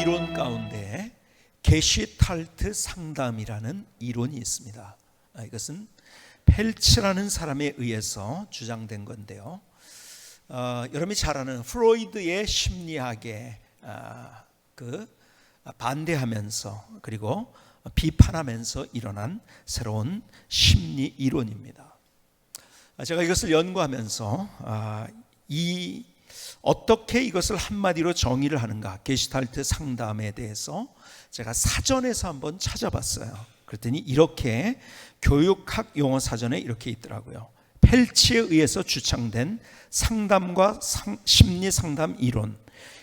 이론 가운데 게슈탈트 상담이라는 이론이 있습니다. 이것은 펠츠라는 사람에 의해서 주장된 건데요. 여러분이 잘 아는 프로이드의 심리학에 반대하면서 그리고 비판하면서 일어난 새로운 심리 이론입니다. 제가 이것을 연구하면서 어떻게 이것을 한마디로 정의를 하는가, 게슈탈트 상담에 대해서 제가 사전에서 한번 찾아봤어요. 그랬더니 이렇게 교육학 용어 사전에 이렇게 있더라고요. 펠치에 의해서 주창된 상담과 심리 상담 이론,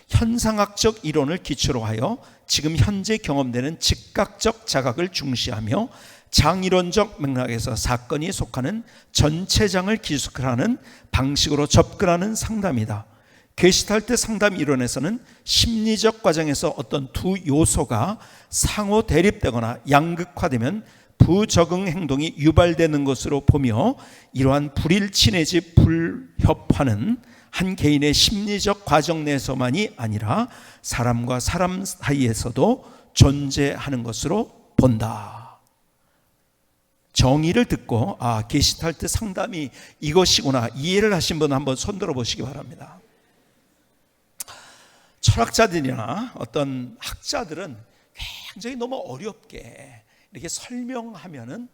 현상학적 이론을 기초로 하여 지금 현재 경험되는 즉각적 자각을 중시하며 장이론적 맥락에서 사건이 속하는 전체장을 기술하는 방식으로 접근하는 상담이다. 게슈탈트 상담 이론에서는 심리적 과정에서 어떤 두 요소가 상호 대립되거나 양극화되면 부적응 행동이 유발되는 것으로 보며 이러한 불일치 내지 불협화는 한 개인의 심리적 과정 내에서만이 아니라 사람과 사람 사이에서도 존재하는 것으로 본다. 정의를 듣고 게슈탈트 상담이 이것이구나 이해를 하신 분 한번 손들어 보시기 바랍니다. 철학자들이나 어떤 학자들은 굉장히 너무 어렵게 이렇게 설명하면은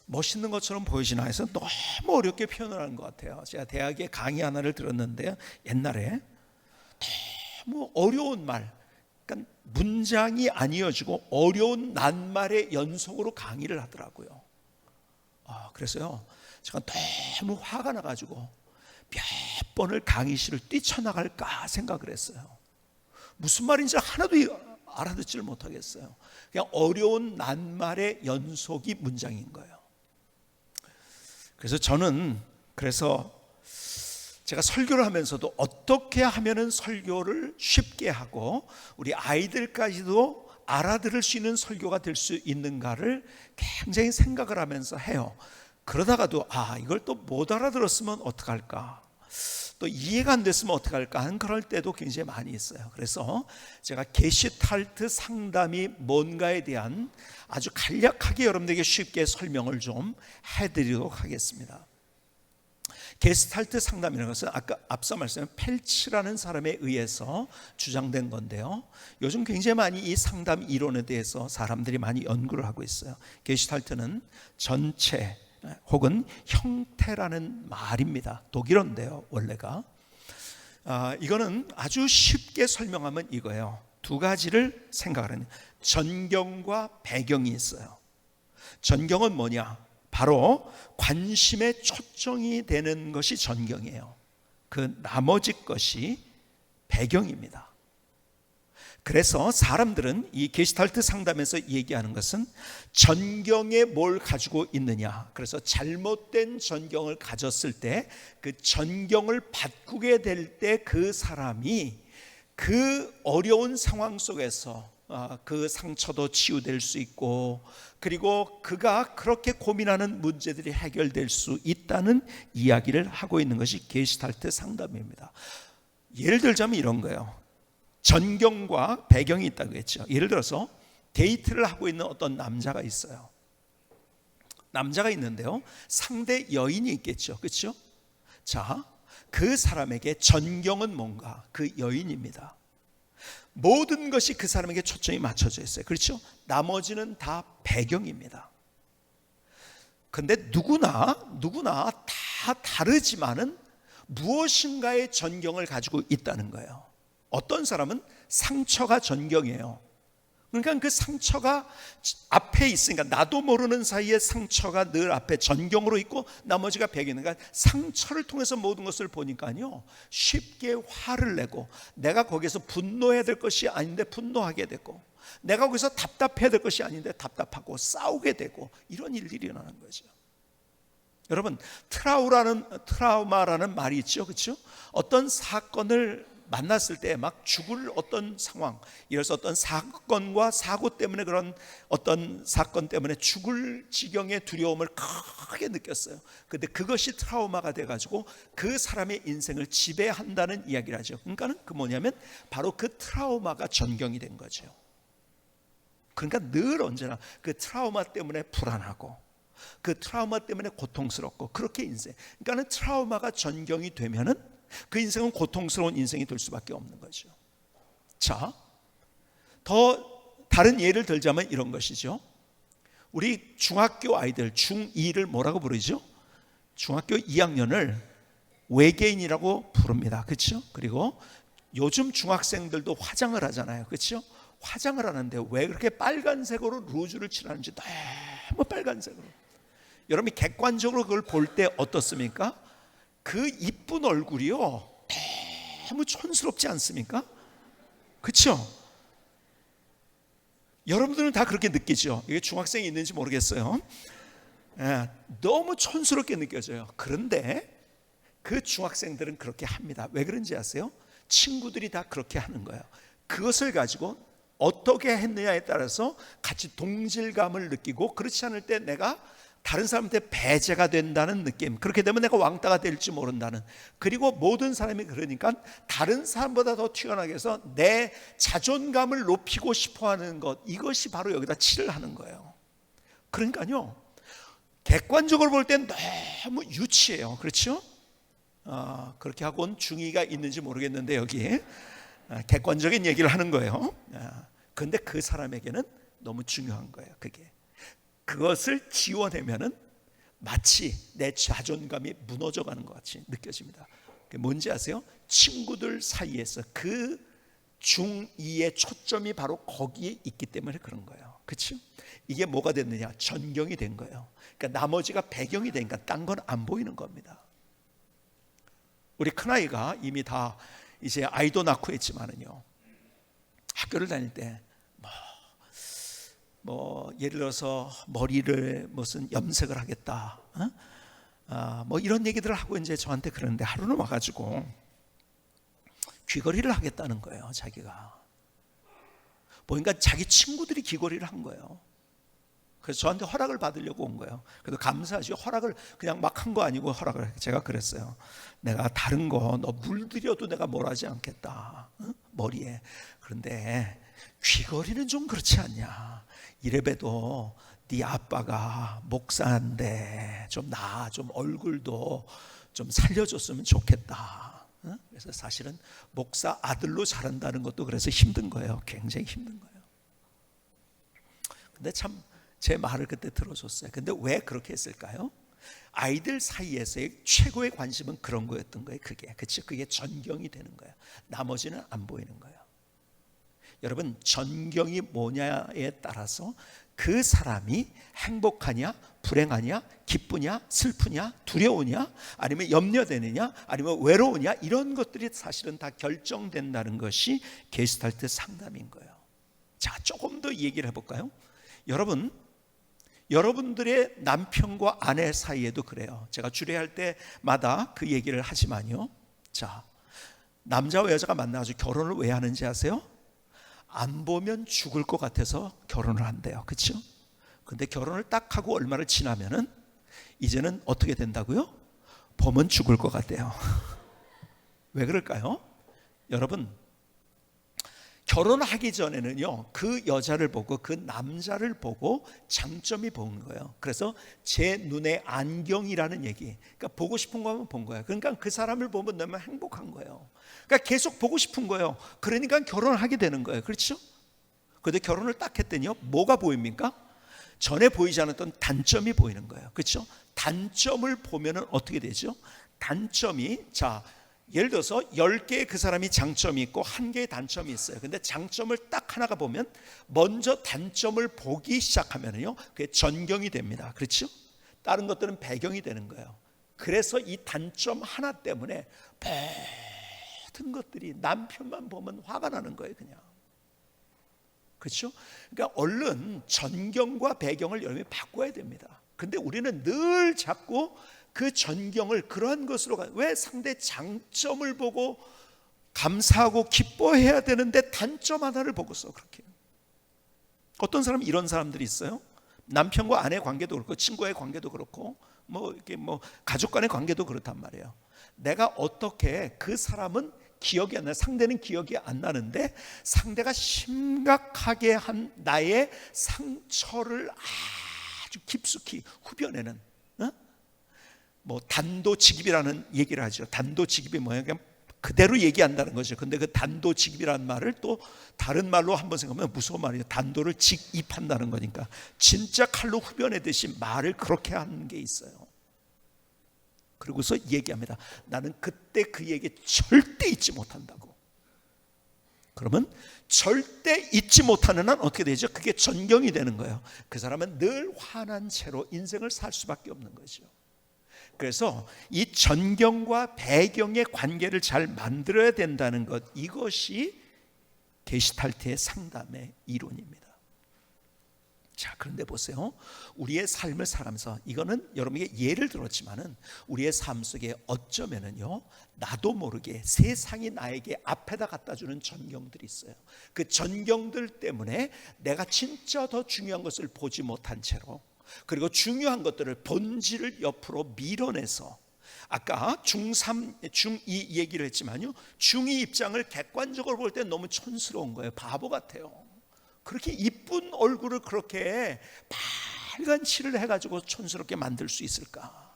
멋있는 것처럼 보이시나 해서 너무 어렵게 표현을 하는 것 같아요. 제가 대학에 강의 하나를 들었는데 옛날에 너무 어려운 말, 그러니까 문장이 아니어지고 어려운 낱말의 연속으로 강의를 하더라고요. 그래서요 제가 너무 화가 나가지고 몇 번을 강의실을 뛰쳐나갈까 생각을 했어요. 무슨 말인지 하나도 알아듣지를 못하겠어요. 그냥 어려운 낱말의 연속이 문장인 거예요. 그래서 저는 제가 설교를 하면서도 어떻게 하면은 설교를 쉽게 하고 우리 아이들까지도 알아들을 수 있는 설교가 될 수 있는가를 굉장히 생각을 하면서 해요. 그러다가도 이걸 또 못 알아들었으면 어떡할까, 또 이해가 안 됐으면 어떡할까 하는 그럴 때도 굉장히 많이 있어요. 그래서 제가 게슈탈트 상담이 뭔가에 대한 아주 간략하게 여러분들에게 쉽게 설명을 좀 해드리도록 하겠습니다. 게슈탈트 상담이라는 것은 앞서 말씀한 펠츠라는 사람에 의해서 주장된 건데요. 요즘 굉장히 많이 이 상담 이론에 대해서 사람들이 많이 연구를 하고 있어요. 게슈탈트는 전체 혹은 형태라는 말입니다. 독일어인데요 원래가. 이거는 아주 쉽게 설명하면 이거예요. 두 가지를 생각하는, 전경과 배경이 있어요. 전경은 뭐냐? 바로 관심의 초점이 되는 것이 전경이에요. 그 나머지 것이 배경입니다. 그래서 사람들은 이 게슈탈트 상담에서 얘기하는 것은 전경에 뭘 가지고 있느냐, 그래서 잘못된 전경을 가졌을 때 그 전경을 바꾸게 될 때 그 사람이 그 어려운 상황 속에서 그 상처도 치유될 수 있고, 그리고 그가 그렇게 고민하는 문제들이 해결될 수 있다는 이야기를 하고 있는 것이 게슈탈트 상담입니다. 예를 들자면 이런 거예요. 전경과 배경이 있다고 했죠. 예를 들어서 데이트를 하고 있는 어떤 남자가 있어요. 남자가 있는데요, 상대 여인이 있겠죠, 그렇죠? 자, 그 사람에게 전경은 뭔가? 그 여인입니다. 모든 것이 그 사람에게 초점이 맞춰져 있어요, 그렇죠? 나머지는 다 배경입니다. 근데 누구나 다 다르지만은 무엇인가의 전경을 가지고 있다는 거예요. 어떤 사람은 상처가 전경이에요. 그러니까 그 상처가 앞에 있으니까 나도 모르는 사이에 상처가 늘 앞에 전경으로 있고 나머지가 배경이니까 상처를 통해서 모든 것을 보니까요 쉽게 화를 내고, 내가 거기서 분노해야 될 것이 아닌데 분노하게 되고, 내가 거기서 답답해야 될 것이 아닌데 답답하고 싸우게 되고, 이런 일들이 일어나는 거죠. 여러분, 트라우마라는 말이 있죠, 그렇죠? 어떤 사건을 만났을 때 막 죽을 어떤 상황, 이래서 어떤 사건과 사고 때문에, 그런 어떤 사건 때문에 죽을 지경의 두려움을 크게 느꼈어요. 근데 그것이 트라우마가 돼가지고 그 사람의 인생을 지배한다는 이야기를 하죠. 그러니까는 그 뭐냐면 바로 그 트라우마가 전경이 된 거죠. 그러니까 늘 언제나 그 트라우마 때문에 불안하고, 그 트라우마 때문에 고통스럽고, 그렇게 인생, 그러니까는 트라우마가 전경이 되면은 그 인생은 고통스러운 인생이 될 수밖에 없는 거죠. 자, 더 다른 예를 들자면 이런 것이죠. 우리 중학교 아이들 중2를 뭐라고 부르죠? 중학교 2학년을 외계인이라고 부릅니다. 그렇죠? 그리고 요즘 중학생들도 화장을 하잖아요. 그렇죠? 화장을 하는데 왜 그렇게 빨간색으로 루즈를 칠하는지, 너무 빨간색으로. 여러분이 객관적으로 그걸 볼 때 어떻습니까? 그 이쁜 얼굴이요, 너무 촌스럽지 않습니까? 그렇죠? 여러분들은 다 그렇게 느끼죠? 이게 중학생이 있는지 모르겠어요. 너무 촌스럽게 느껴져요. 그런데 그 중학생들은 그렇게 합니다. 왜 그런지 아세요? 친구들이 다 그렇게 하는 거예요. 그것을 가지고 어떻게 했느냐에 따라서 같이 동질감을 느끼고, 그렇지 않을 때 내가 다른 사람한테 배제가 된다는 느낌, 그렇게 되면 내가 왕따가 될지 모른다는, 그리고 모든 사람이 그러니까 다른 사람보다 더 튀어나게 해서 내 자존감을 높이고 싶어하는 것, 이것이 바로 여기다 칠을 하는 거예요. 그러니까요, 객관적으로 볼 땐 너무 유치해요. 그렇죠? 그렇게 하고 온 중2가 있는지 모르겠는데 여기 객관적인 얘기를 하는 거예요. 그런데 그 사람에게는 너무 중요한 거예요. 그것을 지워내면은 마치 내 자존감이 무너져가는 것 같이 느껴집니다. 그게 뭔지 아세요? 친구들 사이에서 그 중2의 초점이 바로 거기에 있기 때문에 그런 거예요. 그렇죠? 이게 뭐가 됐느냐? 전경이 된 거예요. 그러니까 나머지가 배경이 되니까 딴 건 안 보이는 겁니다. 우리 큰아이가 이미 다 이제 아이도 낳고 했지만은요, 학교를 다닐 때 예를 들어서 머리를 무슨 염색을 하겠다, 뭐 이런 얘기들을 하고 이제 저한테 그러는데, 하루는 와가지고 귀걸이를 하겠다는 거예요. 자기가 보니까 자기 친구들이 귀걸이를 한 거예요. 그래서 저한테 허락을 받으려고 온 거예요. 그래도 감사하죠. 허락을 그냥 막 한 거 아니고 허락을. 제가 그랬어요. 내가 다른 거 너 물들여도 내가 뭘 하지 않겠다, 머리에. 그런데 귀걸이는 좀 그렇지 않냐. 이래봬도 네 아빠가 목사인데 좀 얼굴도 좀 살려줬으면 좋겠다. 그래서 사실은 목사 아들로 자란다는 것도 그래서 힘든 거예요. 굉장히 힘든 거예요. 근데 참 제 말을 그때 들어줬어요. 근데 왜 그렇게 했을까요? 아이들 사이에서의 최고의 관심은 그런 거였던 거예요. 그게 전경이 되는 거예요. 나머지는 안 보이는 거예요. 여러분, 전경이 뭐냐에 따라서 그 사람이 행복하냐, 불행하냐, 기쁘냐, 슬프냐, 두려우냐, 아니면 염려되느냐, 아니면 외로우냐, 이런 것들이 사실은 다 결정된다는 것이 게스탈트 상담인 거예요. 자, 조금 더 얘기를 해볼까요? 여러분들의 남편과 아내 사이에도 그래요. 제가 주례할 때마다 그 얘기를 하지만요, 자, 남자와 여자가 만나가지고 결혼을 왜 하는지 아세요? 안 보면 죽을 것 같아서 결혼을 한대요. 그렇죠? 근데 결혼을 딱 하고 얼마를 지나면은 이제는 어떻게 된다고요? 보면 죽을 것 같대요. 왜 그럴까요? 여러분, 결혼하기 전에는요, 그 여자를 보고 그 남자를 보고 장점이 보는 거예요. 그래서 제 눈에 안경이라는 얘기, 그러니까 보고 싶은 거 하면 본 거예요. 그러니까 그 사람을 보면 너무 행복한 거예요. 그러니까 계속 보고 싶은 거예요. 그러니까 결혼을 하게 되는 거예요. 그렇죠? 그런데 결혼을 딱 했더니요, 뭐가 보입니까? 전에 보이지 않았던 단점이 보이는 거예요. 그렇죠? 단점을 보면은 어떻게 되죠? 단점이, 자, 예를 들어서 10개의 그 사람이 장점이 있고 1개의 단점이 있어요. 근데 장점을 딱 하나가 보면 먼저 단점을 보기 시작하면요, 그게 전경이 됩니다. 그렇죠? 다른 것들은 배경이 되는 거예요. 그래서 이 단점 하나 때문에 모든 것들이 남편만 보면 화가 나는 거예요. 그냥. 그렇죠? 그러니까 얼른 전경과 배경을 여러분이 바꿔야 됩니다. 근데 우리는 늘 자꾸 그 전경을 그러한 것으로 왜 상대 장점을 보고 감사하고 기뻐해야 되는데 단점 하나를 보고서 그렇게. 어떤 사람은 이런 사람들이 있어요. 남편과 아내 관계도 그렇고 친구의 관계도 그렇고 이렇게 가족 간의 관계도 그렇단 말이에요. 내가 어떻게 그 사람은 기억이 안 나, 상대는 기억이 안 나는데 상대가 심각하게 한 나의 상처를 아주 깊숙이 후벼내는, 단도직입이라는 얘기를 하죠. 단도직입이 뭐예요? 그냥 그대로 얘기한다는 거죠. 근데 그 단도직입이라는 말을 또 다른 말로 한번 생각하면 무서운 말이죠. 단도를 직입한다는 거니까 진짜 칼로 후벼내듯이 말을 그렇게 하는 게 있어요. 그리고서 얘기합니다. 나는 그때 그 얘기 절대 잊지 못한다고. 그러면 절대 잊지 못하는 한 어떻게 되죠? 그게 전경이 되는 거예요. 그 사람은 늘 화난 채로 인생을 살 수밖에 없는 거죠. 그래서 이 전경과 배경의 관계를 잘 만들어야 된다는 것, 이것이 게슈탈트의 상담의 이론입니다. 자, 그런데 보세요. 우리의 삶을 살아가면서, 이거는 여러분에게 예를 들었지만은 우리의 삶 속에 어쩌면은요, 나도 모르게 세상이 나에게 앞에다 갖다 주는 전경들이 있어요. 그 전경들 때문에 내가 진짜 더 중요한 것을 보지 못한 채로, 그리고 중요한 것들을 본질을 옆으로 밀어내서, 아까 중3, 중2 얘기를 했지만요, 중2 입장을 객관적으로 볼 때 너무 촌스러운 거예요. 바보 같아요. 그렇게 이쁜 얼굴을 그렇게 빨간 칠을 해가지고 촌스럽게 만들 수 있을까?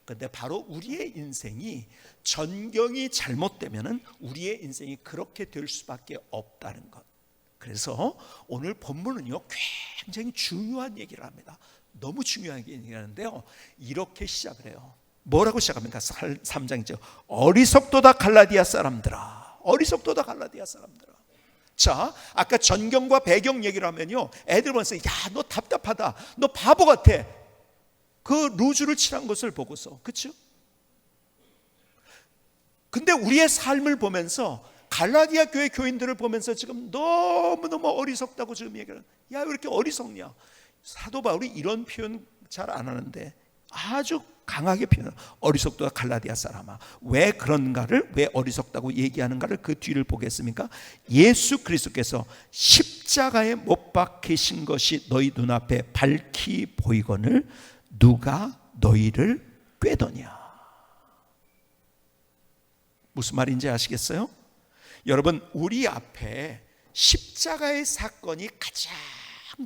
그런데 바로 우리의 인생이 전경이 잘못되면은 우리의 인생이 그렇게 될 수밖에 없다는 것. 그래서 오늘 본문은요, 굉장히 중요한 얘기를 합니다. 너무 중요한 얘기를 하는데요, 이렇게 시작을 해요. 뭐라고 시작합니까? 3장이죠. 어리석도다 갈라디아 사람들아. 어리석도다 갈라디아 사람들아. 자, 아까 전경과 배경 얘기를 하면요, 애들 보면서 야, 너 답답하다, 너 바보 같아, 그 루즈를 칠한 것을 보고서, 그렇죠? 근데 우리의 삶을 보면서, 갈라디아 교회 교인들을 보면서 지금 너무너무 어리석다고 지금 얘기를, 야, 왜 이렇게 어리석냐? 사도 바울이 이런 표현 잘 안 하는데 아주 강하게 표현을, 어리석도다 갈라디아 사람아. 왜 그런가를, 왜 어리석다고 얘기하는가를 그 뒤를 보겠습니까? 예수 그리스도께서 십자가에 못 박히신 것이 너희 눈앞에 밝히 보이거늘 누가 너희를 꾀더냐. 무슨 말인지 아시겠어요? 여러분, 우리 앞에 십자가의 사건이 가장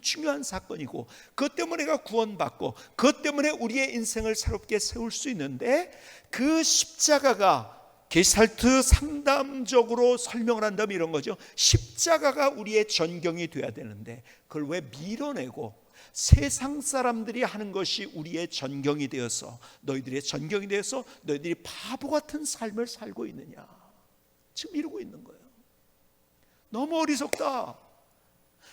중요한 사건이고, 그것 때문에 우리가 구원받고 그것 때문에 우리의 인생을 새롭게 세울 수 있는데, 그 십자가가 게스탈트 상담적으로 설명을 한다면 이런 거죠. 십자가가 우리의 전경이 돼야 되는데 그걸 왜 밀어내고 세상 사람들이 하는 것이 우리의 전경이 되어서, 너희들의 전경이 되어서 너희들이 바보 같은 삶을 살고 있느냐, 지금 이러고 있는 거예요. 너무 어리석다.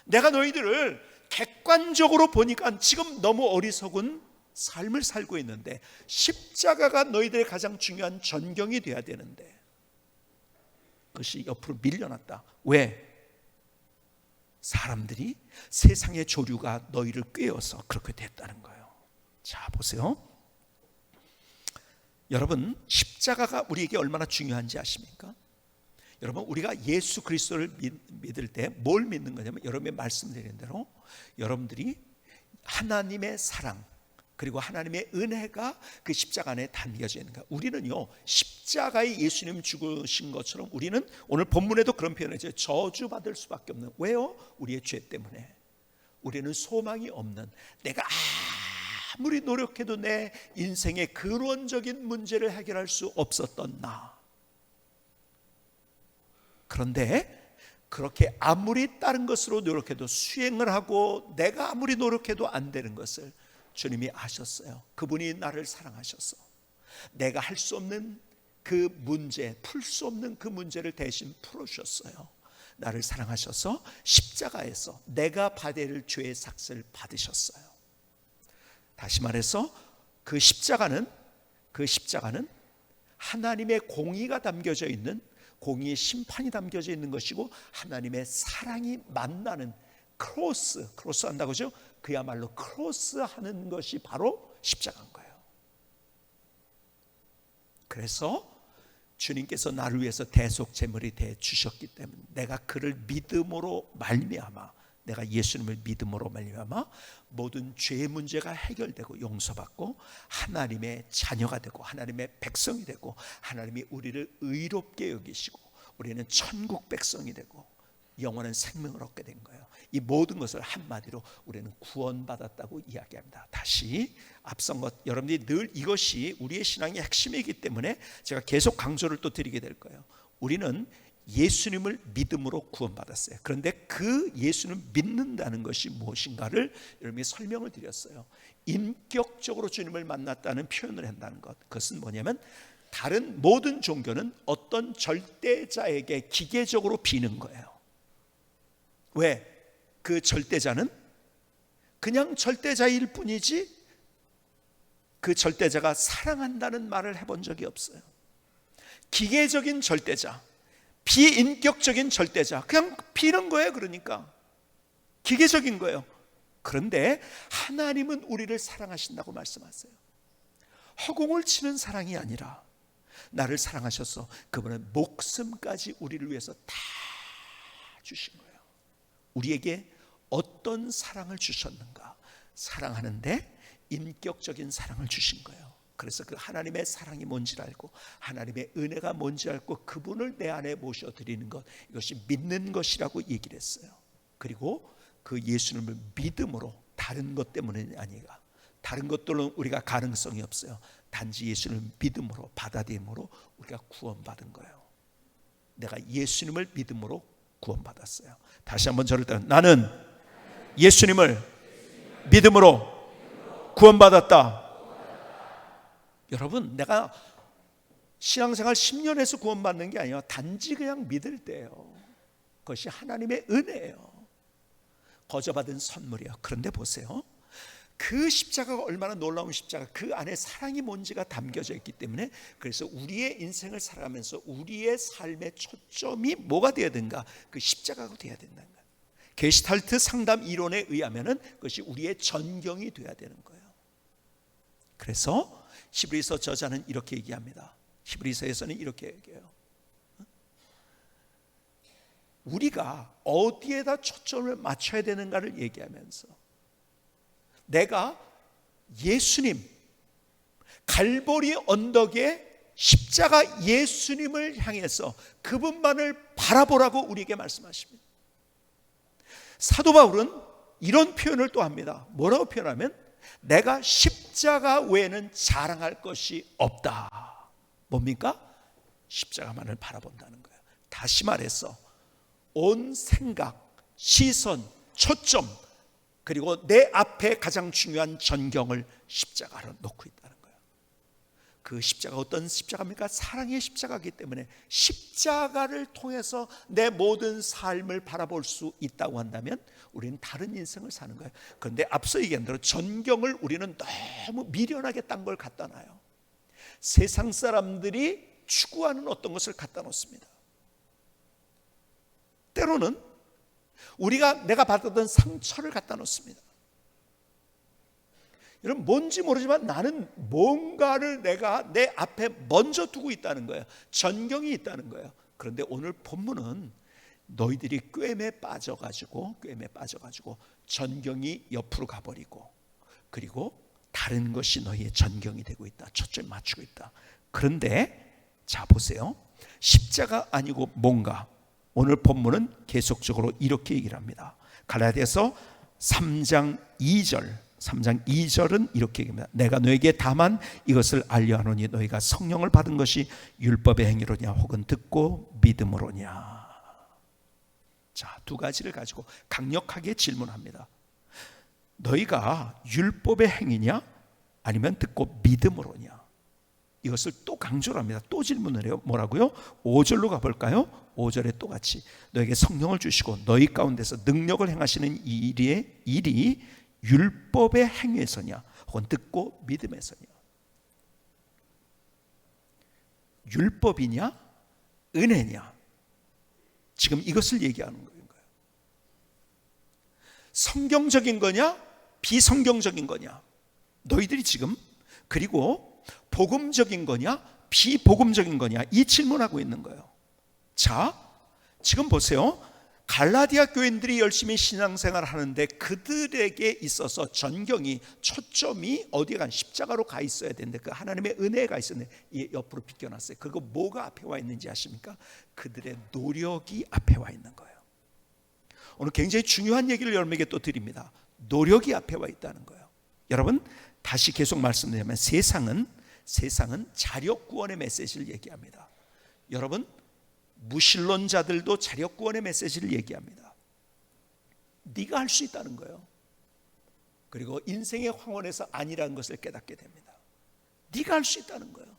내가 너희들을 객관적으로 보니까 지금 너무 어리석은 삶을 살고 있는데, 십자가가 너희들의 가장 중요한 전경이 돼야 되는데 그것이 옆으로 밀려났다. 왜? 사람들이, 세상의 조류가 너희를 꿰어서 그렇게 됐다는 거예요. 자, 보세요. 여러분, 십자가가 우리에게 얼마나 중요한지 아십니까? 여러분, 우리가 예수 그리스도를 믿을 때 뭘 믿는 거냐면, 여러분의 말씀드린 대로 여러분들이 하나님의 사랑 그리고 하나님의 은혜가 그 십자가 안에 담겨져 있는 거야. 우리는요, 십자가에 예수님 죽으신 것처럼 우리는 오늘 본문에도 그런 표현을 해요. 저주받을 수밖에 없는. 왜요? 우리의 죄 때문에. 우리는 소망이 없는, 내가 아무리 노력해도 내 인생의 근원적인 문제를 해결할 수 없었던 나. 그런데 그렇게 아무리 다른 것으로 노력해도, 수행을 하고 내가 아무리 노력해도 안 되는 것을 주님이 아셨어요. 그분이 나를 사랑하셔서 내가 할 수 없는 그 문제, 풀 수 없는 그 문제를 대신 풀어주셨어요. 나를 사랑하셔서 십자가에서 내가 받아야 할 죄의 삭을 받으셨어요. 다시 말해서 그 십자가는 하나님의 공의가 담겨져 있는, 공의의 심판이 담겨져 있는 것이고, 하나님의 사랑이 만나는 크로스 한다고 하죠. 그야말로 크로스 하는 것이 바로 십자가인 거예요. 그래서 주님께서 나를 위해서 대속제물이 되어 주셨기 때문에 내가 그를 믿음으로 말미암아, 내가 예수님을 믿음으로 말미암아 모든 죄의 문제가 해결되고 용서받고 하나님의 자녀가 되고 하나님의 백성이 되고 하나님이 우리를 의롭게 여기시고 우리는 천국 백성이 되고 영원한 생명을 얻게 된 거예요. 이 모든 것을 한마디로 우리는 구원받았다고 이야기합니다. 다시 앞선 것, 여러분들이 늘 이것이 우리의 신앙의 핵심이기 때문에 제가 계속 강조를 또 드리게 될 거예요. 우리는 예수님을 믿음으로 구원받았어요. 그런데 그 예수님을 믿는다는 것이 무엇인가를 여러분이 설명을 드렸어요. 인격적으로 주님을 만났다는 표현을 한다는 것, 그것은 뭐냐면 다른 모든 종교는 어떤 절대자에게 기계적으로 비는 거예요. 왜? 그 절대자는 그냥 절대자일 뿐이지 그 절대자가 사랑한다는 말을 해본 적이 없어요. 기계적인 절대자, 비인격적인 절대자, 그냥 비는 거예요. 그러니까 기계적인 거예요. 그런데 하나님은 우리를 사랑하신다고 말씀하세요. 허공을 치는 사랑이 아니라 나를 사랑하셔서 그분은 목숨까지 우리를 위해서 다 주신 거예요. 우리에게 어떤 사랑을 주셨는가? 사랑하는데 인격적인 사랑을 주신 거예요. 그래서 그 하나님의 사랑이 뭔지를 알고 하나님의 은혜가 뭔지 알고 그분을 내 안에 모셔드리는 것, 이것이 믿는 것이라고 얘기를 했어요. 그리고 그 예수님을 믿음으로, 다른 것 때문이 아니라, 다른 것들은 우리가 가능성이 없어요. 단지 예수님을 믿음으로 받아들임으로 우리가 구원받은 거예요. 내가 예수님을 믿음으로 구원받았어요. 다시 한번 저를 따라, 나는 예수님을 믿음으로 구원받았다. 여러분, 내가 신앙생활 10년 해서 구원받는 게 아니에요. 단지 그냥 믿을 때예요. 그것이 하나님의 은혜예요. 거저받은 선물이에요. 그런데 보세요, 그 십자가가 얼마나 놀라운 십자가, 그 안에 사랑이 뭔지가 담겨져 있기 때문에, 그래서 우리의 인생을 살아가면서 우리의 삶의 초점이 뭐가 되어야 되는가? 그 십자가가 되어야 된다는 거예요. 게슈탈트 상담 이론에 의하면 그것이 우리의 전경이 되어야 되는 거예요. 그래서 히브리서 저자는 이렇게 얘기합니다. 히브리서에서는 이렇게 얘기해요. 우리가 어디에다 초점을 맞춰야 되는가를 얘기하면서, 내가 예수님, 갈보리 언덕에 십자가 예수님을 향해서 그분만을 바라보라고 우리에게 말씀하십니다. 사도 바울은 이런 표현을 또 합니다. 뭐라고 표현하면, 내가 십자가 외에는 자랑할 것이 없다. 뭡니까? 십자가만을 바라본다는 거예요. 다시 말해서 온 생각, 시선, 초점, 그리고 내 앞에 가장 중요한 전경을 십자가로 놓고 있다는 거예요. 그 십자가 어떤 십자가입니까? 사랑의 십자가이기 때문에 십자가를 통해서 내 모든 삶을 바라볼 수 있다고 한다면 우리는 다른 인생을 사는 거예요. 그런데 앞서 얘기한 대로 전경을 우리는 너무 미련하게 딴 걸 갖다 놔요. 세상 사람들이 추구하는 어떤 것을 갖다 놓습니다. 때로는 내가 받았던 상처를 갖다 놓습니다. 여러분, 뭔지 모르지만 나는 뭔가를 내가 내 앞에 먼저 두고 있다는 거예요. 전경이 있다는 거예요. 그런데 오늘 본문은 너희들이 꿰매 빠져가지고 전경이 옆으로 가버리고, 그리고 다른 것이 너희의 전경이 되고 있다. 초점을 맞추고 있다. 그런데 자 보세요, 십자가 아니고 뭔가, 오늘 본문은 계속적으로 이렇게 얘기를 합니다. 갈라디아서 3장 2절은 이렇게 얘기합니다. 내가 너에게 다만 이것을 알려 하노니 너희가 성령을 받은 것이 율법의 행위로냐 혹은 듣고 믿음으로냐. 자, 두 가지를 가지고 강력하게 질문합니다. 너희가 율법의 행위냐 아니면 듣고 믿음으로냐? 이것을 또 강조를 합니다. 또 질문을 해요. 뭐라고요? 5절로 가볼까요? 5절에 똑같이 너에게 성령을 주시고 너희 가운데서 능력을 행하시는 일이 율법의 행위에서냐 혹은 듣고 믿음에서냐? 율법이냐 은혜냐? 지금 이것을 얘기하는 거예요. 성경적인 거냐 비성경적인 거냐? 너희들이 지금, 그리고 복음적인 거냐 비복음적인 거냐? 이 질문하고 있는 거예요. 자, 지금 보세요. 갈라디아 교인들이 열심히 신앙생활을 하는데 그들에게 있어서 전경이 초점이 어디에 간 십자가로 가 있어야 되는데 그 하나님의 은혜가 있었는데 이 옆으로 비껴놨어요. 그거 뭐가 앞에 와 있는지 아십니까? 그들의 노력이 앞에 와 있는 거예요. 오늘 굉장히 중요한 얘기를 여러분에게 또 드립니다. 노력이 앞에 와 있다는 거예요. 여러분 다시 계속 말씀드리면 세상은 자력구원의 메시지를 얘기합니다. 여러분 무신론자들도 자력구원의 메시지를 얘기합니다. 네가 할 수 있다는 거예요. 그리고 인생의 황혼에서 아니라는 것을 깨닫게 됩니다. 네가 할 수 있다는 거예요.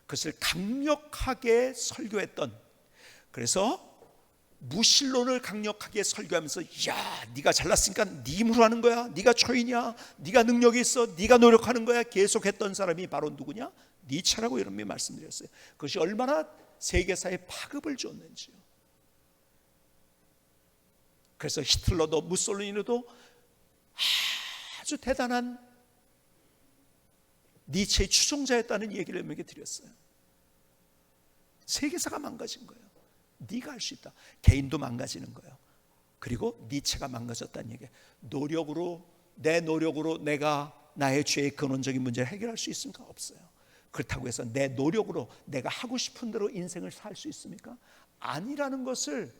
그것을 강력하게 설교했던, 그래서 무신론을 강력하게 설교하면서 야 네가 잘났으니까 네 힘으로 하는 거야, 네가 초인이야, 네가 능력이 있어, 네가 노력하는 거야 계속했던 사람이 바로 누구냐? 니체라고 이런 분 말씀드렸어요. 그것이 얼마나 세계사에 파급을 줬는지요. 그래서 히틀러도 무솔리니도 아주 대단한 니체의 추종자였다는 얘기를 여러분에게 드렸어요. 세계사가 망가진 거예요. 네가 할 수 있다. 개인도 망가지는 거예요. 그리고 니체가 망가졌다는 얘기예요. 내 노력으로 내가 나의 죄의 근원적인 문제를 해결할 수 있습니까? 없어요. 그렇다고 해서 내 노력으로 내가 하고 싶은 대로 인생을 살 수 있습니까? 아니라는 것을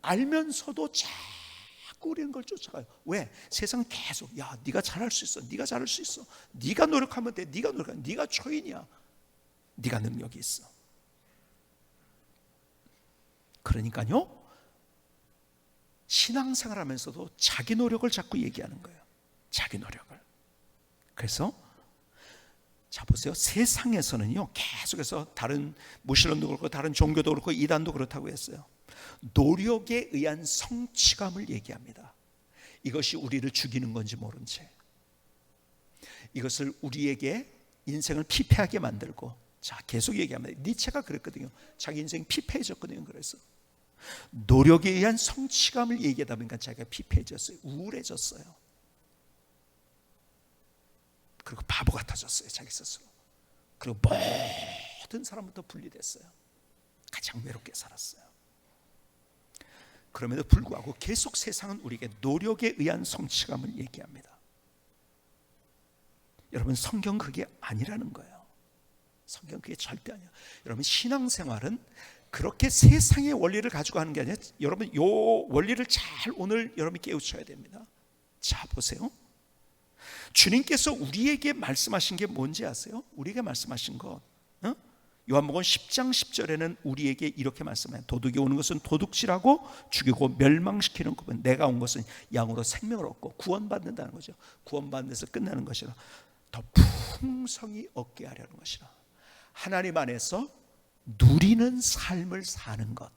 알면서도 자꾸 우리는 걸 쫓아가요. 왜? 세상 계속 야 네가 잘할 수 있어, 네가 잘할 수 있어, 네가 노력하면 돼, 네가 노력하면 네가 초인이야, 네가 능력이 있어. 그러니까요 신앙생활하면서도 자기 노력을 자꾸 얘기하는 거예요. 자기 노력을. 그래서 자 보세요. 세상에서는요 계속해서 다른 무신론도 그렇고 다른 종교도 그렇고 이단도 그렇다고 했어요. 노력에 의한 성취감을 얘기합니다. 이것이 우리를 죽이는 건지 모른 채 이것을 우리에게 인생을 피폐하게 만들고, 자 계속 얘기합니다. 니체가 그랬거든요. 자기 인생이 피폐해졌거든요. 그래서 노력에 의한 성취감을 얘기하다 보니까 자기가 피폐해졌어요. 우울해졌어요. 그리고 바보 같아졌어요. 자기 스스로. 그리고 모든 사람부터 분리됐어요. 가장 외롭게 살았어요. 그럼에도 불구하고 계속 세상은 우리에게 노력에 의한 성취감을 얘기합니다. 여러분 성경 그게 아니라는 거예요. 성경 그게 절대 아니에요. 여러분 신앙생활은 그렇게 세상의 원리를 가지고 하는 게 아니라 여러분 이 원리를 잘 오늘 여러분이 깨우쳐야 됩니다. 자 보세요. 주님께서 우리에게 말씀하신 게 뭔지 아세요? 우리에게 말씀하신 것 요한복음 10장 10절에는 우리에게 이렇게 말씀해요. 도둑이 오는 것은 도둑질하고 죽이고 멸망시키는 것은 내가 온 것은 양으로 생명을 얻고 구원받는다는 거죠. 구원받는 데서 끝나는 것이라 더 풍성히 얻게 하려는 것이라. 하나님 안에서 누리는 삶을 사는 것.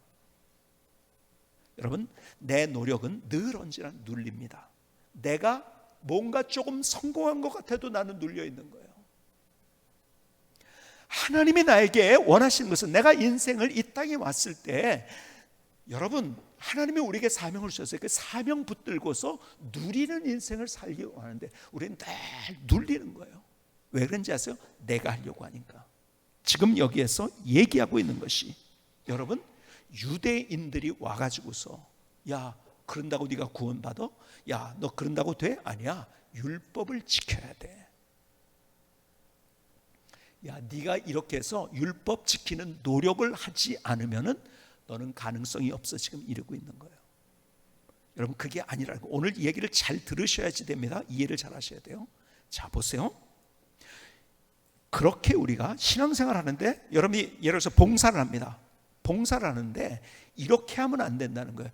여러분 내 노력은 늘 언제나 눌립니다. 내가 뭔가 조금 성공한 것 같아도 나는 눌려 있는 거예요. 하나님이 나에게 원하시는 것은 내가 인생을 이 땅에 왔을 때 여러분 하나님이 우리에게 사명을 주셨어요. 그 사명 붙들고서 누리는 인생을 살기 원하는데 우리는 늘 눌리는 거예요. 왜 그런지 아세요? 내가 하려고 하니까. 지금 여기에서 얘기하고 있는 것이 여러분 유대인들이 와가지고서 야 그런다고 네가 구원받아? 야 너 그런다고 돼? 아니야. 율법을 지켜야 돼. 야 네가 이렇게 해서 율법 지키는 노력을 하지 않으면은 너는 가능성이 없어. 지금 이러고 있는 거예요. 여러분 그게 아니라고. 오늘 이 얘기를 잘 들으셔야지 됩니다. 이해를 잘 하셔야 돼요. 자 보세요. 그렇게 우리가 신앙생활 하는데 여러분이 예를 들어서 봉사를 합니다. 봉사를 하는데 이렇게 하면 안 된다는 거예요.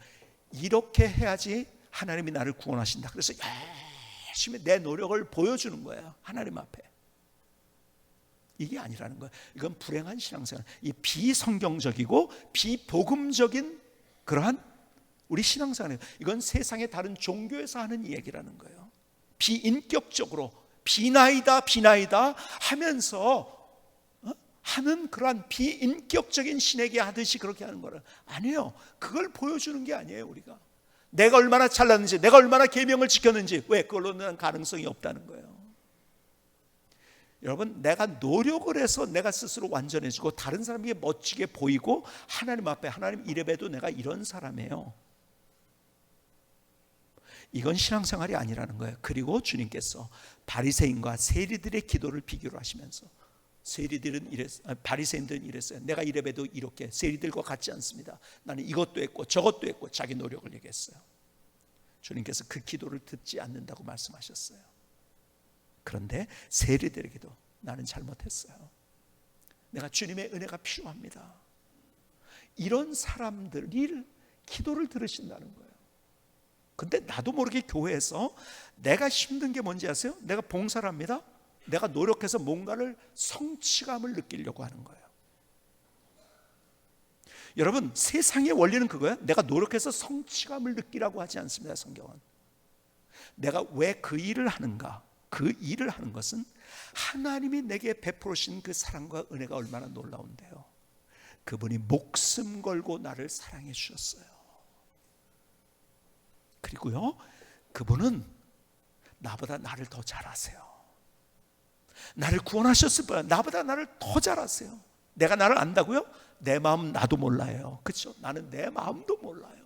이렇게 해야지 하나님이 나를 구원하신다. 그래서 열심히 내 노력을 보여주는 거예요. 하나님 앞에. 이게 아니라는 거예요. 이건 불행한 신앙생활. 이 비성경적이고 비복음적인 그러한 우리 신앙생활이에요. 이건 세상의 다른 종교에서 하는 얘기라는 거예요. 비인격적으로 비나이다 하면서 하는 그러한 비인격적인 신에게 하듯이 그렇게 하는 거는 아니에요. 그걸 보여주는 게 아니에요. 우리가 내가 얼마나 잘났는지, 내가 얼마나 계명을 지켰는지, 왜 그걸로는 가능성이 없다는 거예요. 여러분, 내가 노력을 해서 내가 스스로 완전해지고 다른 사람에게 멋지게 보이고 하나님 앞에 하나님 이래봬도 내가 이런 사람이에요. 이건 신앙생활이 아니라는 거예요. 그리고 주님께서 바리새인과 세리들의 기도를 비교를 하시면서 바리새인들은 이랬어요. 내가 이래봬도 이렇게 세리들과 같지 않습니다. 나는 이것도 했고 저것도 했고 자기 노력을 얘기했어요. 주님께서 그 기도를 듣지 않는다고 말씀하셨어요. 그런데 세리들에게도 나는 잘못했어요. 내가 주님의 은혜가 필요합니다. 이런 사람들이 기도를 들으신다는 거예요. 근데 나도 모르게 교회에서 내가 힘든 게 뭔지 아세요? 내가 봉사를 합니다. 내가 노력해서 뭔가를 성취감을 느끼려고 하는 거예요. 여러분, 세상의 원리는 그거예요. 내가 노력해서 성취감을 느끼라고 하지 않습니다. 성경은. 내가 왜 그 일을 하는가? 그 일을 하는 것은 하나님이 내게 베풀으신 그 사랑과 은혜가 얼마나 놀라운데요. 그분이 목숨 걸고 나를 사랑해 주셨어요. 그리고요, 그분은 나보다 나를 더 잘 아세요. 나를 구원하셨을 뿐 나보다 나를 더 잘 아세요. 내가 나를 안다고요? 내 마음 나도 몰라요. 그렇죠? 나는 내 마음도 몰라요.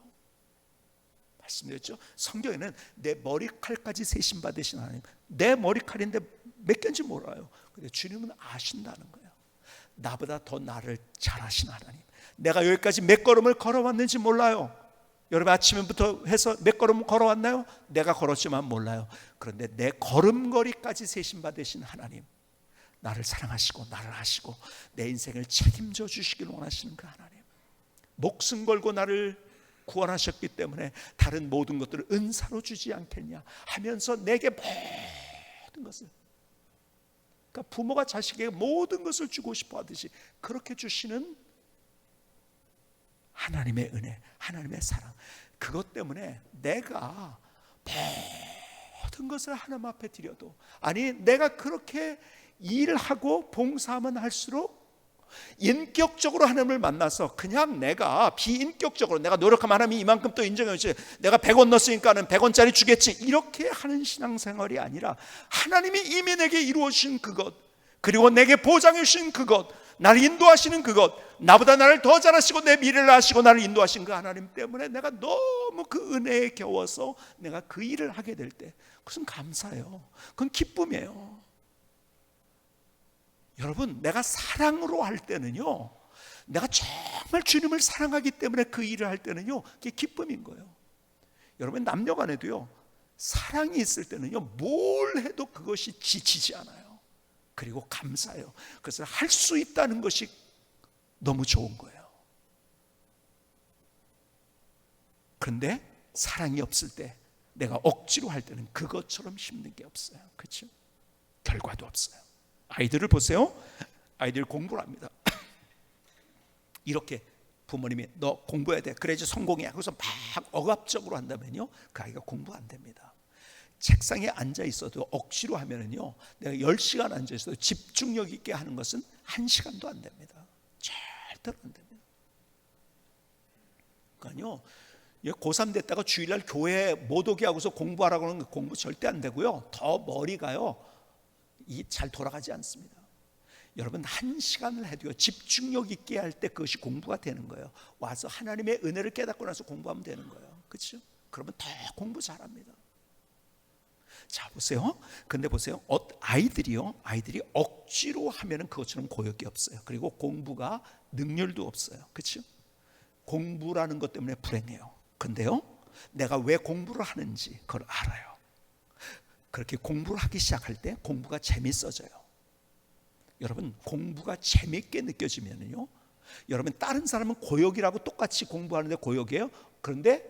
말씀드렸죠? 성경에는 내 머리칼까지 세심 받으신 하나님, 내 머리칼인데 몇 개인지 몰라요. 근데 주님은 아신다는 거예요. 나보다 더 나를 잘 아신 하나님. 내가 여기까지 몇 걸음을 걸어왔는지 몰라요. 여러분, 아침부터 해서 몇 걸음 걸어왔나요? 내가 걸었지만 몰라요. 그런데 내 걸음걸이까지 세심 받으신 하나님, 나를 사랑하시고 나를 아시고 내 인생을 책임져 주시길 원하시는 그 하나님, 목숨 걸고 나를 구원하셨기 때문에 다른 모든 것들을 은사로 주지 않겠냐 하면서 내게 모든 것을, 그러니까 부모가 자식에게 모든 것을 주고 싶어 하듯이 그렇게 주시는 하나님의 은혜, 하나님의 사랑, 그것 때문에 내가 모든 것을 하나님 앞에 드려도, 아니 내가 그렇게 일하고 봉사하면 할수록 인격적으로 하나님을 만나서 그냥 내가 비인격적으로 내가 노력하면 하나님이 이만큼 또 인정해 주지, 내가 100원 넣었으니까는 100원짜리 주겠지, 이렇게 하는 신앙생활이 아니라 하나님이 이미 내게 이루어 주신 그것, 그리고 내게 보장해 주신 그것, 나를 인도하시는 그것, 나보다 나를 더 잘하시고 내 미래를 아시고 나를 인도하신 그 하나님 때문에 내가 너무 그 은혜에 겨워서 내가 그 일을 하게 될 때 그것은 감사해요. 그건 기쁨이에요. 여러분, 내가 사랑으로 할 때는요, 내가 정말 주님을 사랑하기 때문에 그 일을 할 때는요, 그게 기쁨인 거예요. 여러분, 남녀 간에도요, 사랑이 있을 때는요, 뭘 해도 그것이 지치지 않아요. 그리고 감사해요. 그래서 할 수 있다는 것이 너무 좋은 거예요. 그런데 사랑이 없을 때, 내가 억지로 할 때는 그것처럼 힘든 게 없어요. 그렇죠? 결과도 없어요. 아이들을 보세요. 아이들 공부를 합니다. 이렇게 부모님이 너 공부해야 돼, 그래야지 성공이야, 그래서 막 억압적으로 한다면요, 그 아이가 공부 안 됩니다. 책상에 앉아 있어도 억지로 하면은요, 내가 10시간 앉아 있어도 집중력 있게 하는 것은 1시간도 안 됩니다. 절대로 안 됩니다. 그러니까요, 고3 됐다가 주일날 교회 못 오게 하고서 공부하라고 하는 공부 절대 안 되고요, 더 머리가요 잘 돌아가지 않습니다. 여러분, 1시간을 해도요, 집중력 있게 할 때 그것이 공부가 되는 거예요. 와서 하나님의 은혜를 깨닫고 나서 공부하면 되는 거예요. 그렇죠? 그러면 더 공부 잘합니다. 자, 보세요. 근데 보세요, 아이들이 억지로 하면은 그것처럼 고역이 없어요. 그리고 공부가 능률도 없어요. 그렇죠? 공부라는 것 때문에 불행해요. 근데요, 내가 왜 공부를 하는지 그걸 알아요. 그렇게 공부를 하기 시작할 때 공부가 재밌어져요. 여러분, 공부가 재밌게 느껴지면요, 여러분, 다른 사람은 고역이라고 똑같이 공부하는데 고역이에요. 그런데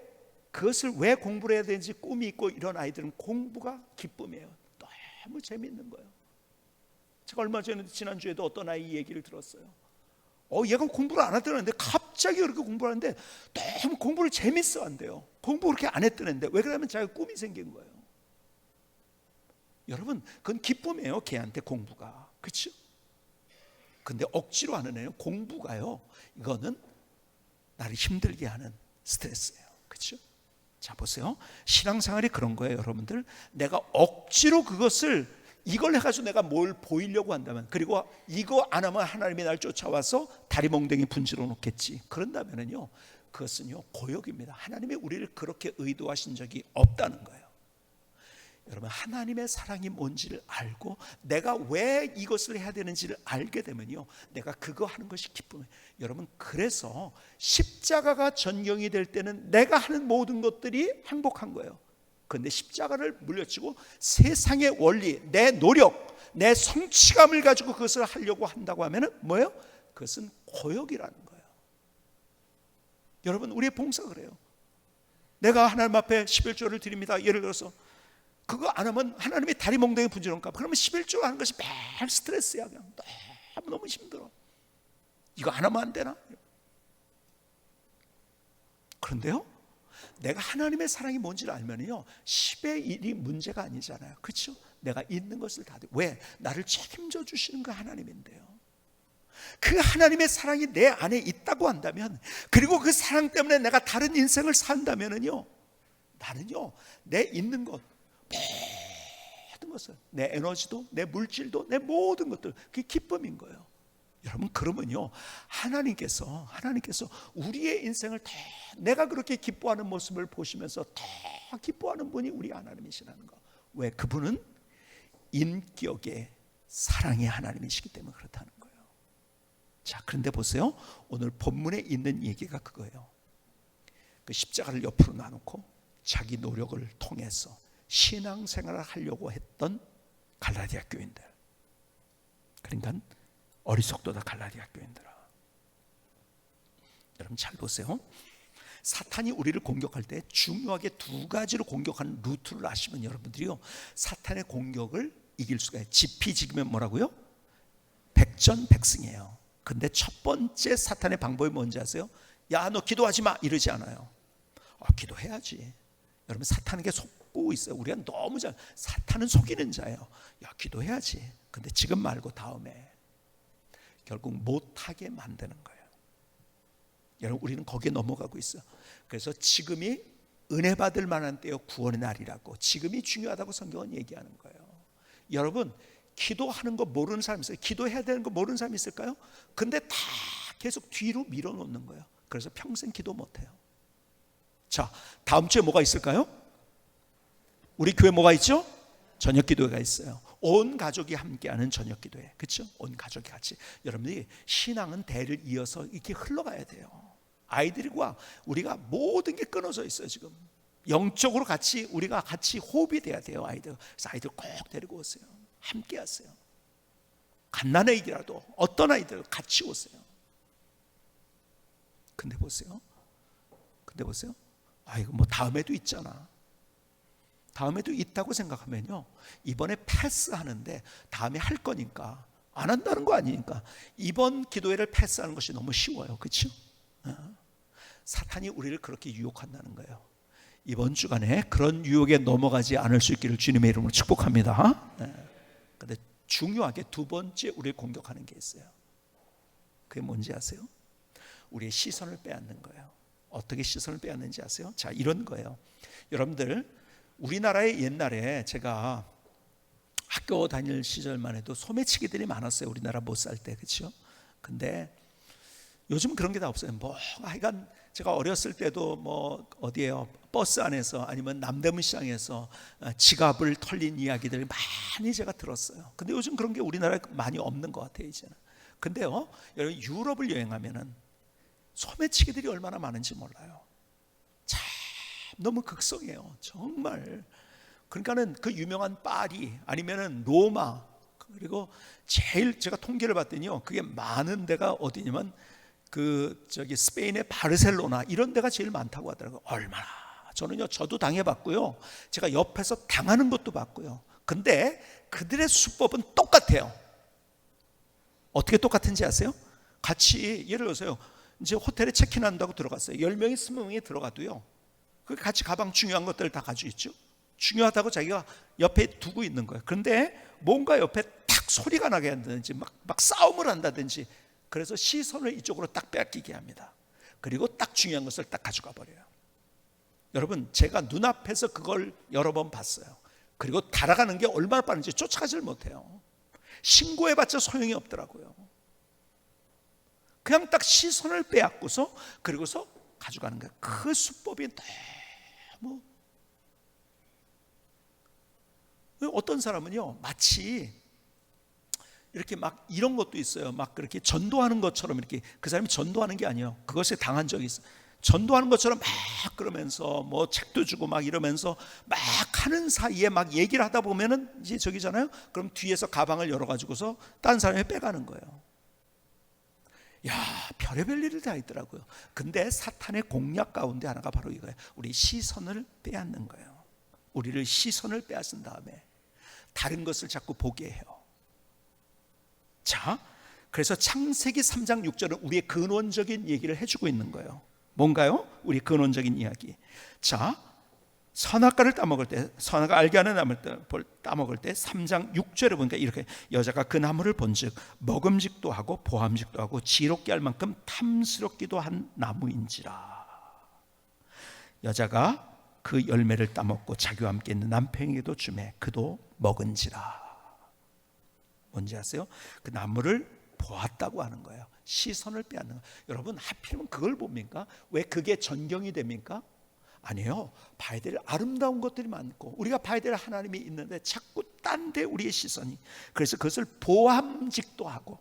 그것을 왜 공부를 해야 되는지 꿈이 있고 이런 아이들은 공부가 기쁨이에요. 너무 재밌는 거예요. 제가 얼마 전에 지난주에도 어떤 아이 얘기를 들었어요. 얘가 공부를 안 하더라는데 갑자기 그렇게 공부를 하는데 너무 공부를 재밌어 한대요. 공부 그렇게 안 했더는데 왜 그러냐면 자기가 꿈이 생긴 거예요. 여러분, 그건 기쁨이에요. 걔한테 공부가. 그렇죠? 근데 억지로 하는 애는 공부가요, 이거는 나를 힘들게 하는 스트레스예요. 그렇죠? 자, 보세요. 신앙생활이 그런 거예요, 여러분들. 내가 억지로 그것을 이걸 해가지고 내가 뭘 보이려고 한다면, 그리고 이거 안 하면 하나님이 날 쫓아와서 다리 몽둥이 분지러 놓겠지, 그런다면은요, 그것은요 고역입니다. 하나님이 우리를 그렇게 의도하신 적이 없다는 거예요. 여러분, 하나님의 사랑이 뭔지를 알고 내가 왜 이것을 해야 되는지를 알게 되면요, 내가 그거 하는 것이 기쁨이에요. 여러분, 그래서 십자가가 전경이 될 때는 내가 하는 모든 것들이 행복한 거예요. 그런데 십자가를 물려치고 세상의 원리, 내 노력, 내 성취감을 가지고 그것을 하려고 한다고 하면은 뭐예요? 그것은 고역이라는 거예요. 여러분, 우리의 봉사가 그래요. 내가 하나님 앞에 11조를 드립니다. 예를 들어서 그거 안 하면 하나님이 다리 몽둥이 분지러니까, 그러면 11조 하는 것이 매일 스트레스야. 그냥 너무 힘들어. 이거 안 하면 안 되나? 그런데요, 내가 하나님의 사랑이 뭔지를 알면요, 10의 1이 문제가 아니잖아요. 그렇죠? 내가 있는 것을 다, 왜? 나를 책임져 주시는 그 하나님인데요. 그 하나님의 사랑이 내 안에 있다고 한다면, 그리고 그 사랑 때문에 내가 다른 인생을 산다면은요, 나는요, 내 있는 것, 모든 것을, 내 에너지도, 내 물질도, 내 모든 것들, 그게 기쁨인 거예요. 여러분, 그러면요, 하나님께서 우리의 인생을 다, 내가 그렇게 기뻐하는 모습을 보시면서 다 기뻐하는 분이 우리 하나님이시라는 거. 왜? 그분은 인격의 사랑의 하나님이시기 때문에 그렇다는 거예요. 자, 그런데 보세요, 오늘 본문에 있는 얘기가 그거예요. 그 십자가를 옆으로 놔놓고 자기 노력을 통해서 신앙생활을 하려고 했던 갈라디아 교인들, 그러니까 어리석도다 갈라디아 교인들아. 여러분, 잘 보세요. 사탄이 우리를 공격할 때 중요하게 두 가지로 공격하는 루트를 아시면 여러분들이요, 사탄의 공격을 이길 수가 있어요. 지피지기면 뭐라고요? 백전백승이에요. 근데 첫 번째 사탄의 방법이 뭔지 아세요? 야, 너 기도하지 마, 이러지 않아요. 기도해야지. 여러분, 사탄에게 속고 있어요. 우리가 너무 사탄은 속이는 자예요. 야, 기도해야지. 근데 지금 말고 다음에. 결국 못하게 만드는 거예요. 여러분, 우리는 거기에 넘어가고 있어요. 그래서 지금이 은혜 받을 만한 때요, 구원의 날이라고, 지금이 중요하다고 성경은 얘기하는 거예요. 여러분, 기도하는 거 모르는 사람 있어요? 기도해야 되는 거 모르는 사람 있을까요? 근데 다 계속 뒤로 밀어놓는 거예요. 그래서 평생 기도 못해요. 자, 다음 주에 뭐가 있을까요? 우리 교회 뭐가 있죠? 저녁 기도회가 있어요. 온 가족이 함께하는 저녁 기도회, 그렇죠? 온 가족이 같이. 여러분들이 신앙은 대를 이어서 이렇게 흘러가야 돼요. 아이들과 우리가 모든 게 끊어져 있어요. 지금 영적으로 같이 우리가 같이 호흡이 돼야 돼요. 아이들. 그래서 아이들 꼭 데리고 오세요. 함께 하세요. 갓난아이라도 어떤 아이들 같이 오세요. 근데 보세요. 이거 뭐 다음에도 있잖아. 다음에도 있다고 생각하면요, 이번에 패스하는데 다음에 할 거니까, 안 한다는 거 아니니까 이번 기도회를 패스하는 것이 너무 쉬워요. 그렇죠? 사탄이 우리를 그렇게 유혹한다는 거예요. 이번 주간에 그런 유혹에 넘어가지 않을 수 있기를 주님의 이름으로 축복합니다. 그런데 중요하게 두 번째 우리를 공격하는 게 있어요. 그게 뭔지 아세요? 우리의 시선을 빼앗는 거예요. 어떻게 시선을 빼앗는지 아세요? 자, 이런 거예요. 여러분들, 우리나라에 옛날에 제가 학교 다닐 시절만 해도 소매치기들이 많았어요. 우리나라 못 살 때, 그렇죠? 근데 요즘 그런 게 다 없어요. 뭐 하여간 제가 어렸을 때도 뭐 어디에요, 버스 안에서 아니면 남대문 시장에서 지갑을 털린 이야기들 많이 제가 들었어요. 근데 요즘 그런 게 우리나라에 많이 없는 것 같아요, 이제는. 근데요, 여러분, 유럽을 여행하면은 소매치기들이 얼마나 많은지 몰라요. 참 너무 극성이에요, 정말. 그러니까는 그 유명한 파리 아니면은 로마, 그리고 제일 제가 통계를 봤더니요, 그게 많은 데가 어디냐면 스페인의 바르셀로나, 이런 데가 제일 많다고 하더라고요. 얼마나. 저도 당해봤고요, 제가 옆에서 당하는 것도 봤고요. 근데 그들의 수법은 똑같아요. 어떻게 똑같은지 아세요? 같이, 예를 들어서요, 이제 호텔에 체크인한다고 들어갔어요. 10명이 20명이 들어가도요, 같이 가방 중요한 것들을 다 가지고 있죠. 중요하다고 자기가 옆에 두고 있는 거예요. 그런데 뭔가 옆에 탁 소리가 나게 한다든지 막 싸움을 한다든지, 그래서 시선을 이쪽으로 딱 빼앗기게 합니다. 그리고 딱 중요한 것을 딱 가져가 버려요. 여러분, 제가 눈앞에서 그걸 여러 번 봤어요. 그리고 달아가는 게 얼마나 빠른지 쫓아가질 못해요. 신고해봤자 소용이 없더라고요. 그냥 딱 시선을 빼앗고서 그리고서 가져가는 거예요. 그 수법이 너무, 어떤 사람은요 마치 이렇게 막 이런 것도 있어요. 막 그렇게 전도하는 것처럼, 이렇게 그 사람이 전도하는 게 아니에요. 그것에 당한 적이 있어요. 전도하는 것처럼 막 그러면서 뭐 책도 주고 막 이러면서 막 하는 사이에 막 얘기를 하다 보면은 이제 저기잖아요. 그럼 뒤에서 가방을 열어가지고서 딴 사람이 빼가는 거예요. 야, 별의별 일을 다 있더라고요. 근데 사탄의 공략 가운데 하나가 바로 이거예요. 우리 시선을 빼앗는 거예요. 우리를 시선을 빼앗은 다음에 다른 것을 자꾸 보게 해요. 자, 그래서 창세기 3장 6절은 우리의 근원적인 얘기를 해주고 있는 거예요. 뭔가요? 우리 근원적인 이야기. 자, 선악과를 따먹을 때, 선악과 알게 하는 나무를 따먹을 때 3장 6절에 보니까 이렇게, 여자가 그 나무를 본즉 먹음직도 하고 보암직도 하고 지롭게 할 만큼 탐스럽기도 한 나무인지라. 여자가 그 열매를 따먹고 자기와 함께 있는 남편에게도 주매 그도 먹은지라. 뭔지 아세요? 그 나무를 보았다고 하는 거예요. 시선을 빼앗는 거예요. 여러분, 하필이면 그걸 봅니까? 왜 그게 전경이 됩니까? 아니에요. 봐야 될 아름다운 것들이 많고 우리가 봐야 될 하나님이 있는데 자꾸 딴 데 우리의 시선이, 그래서 그것을 보암직도 하고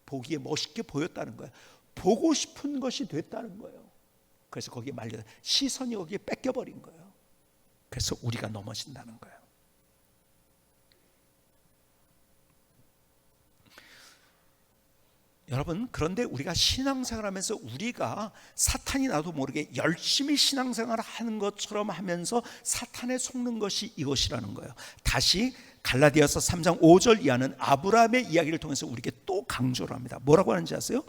보기에 멋있게 보였다는 거예요. 보고 싶은 것이 됐다는 거예요. 그래서 거기에 말려 시선이 거기에 뺏겨버린 거예요. 그래서 우리가 넘어진다는 거예요. 여러분, 그런데 우리가 신앙생활하면서 우리가 사탄이 나도 모르게 열심히 신앙생활을 하는 것처럼 하면서 사탄에 속는 것이 이것이라는 거예요. 다시 갈라디아서 3장 5절 이하는 아브라함의 이야기를 통해서 우리에게 또 강조를 합니다. 뭐라고 하는지 아세요?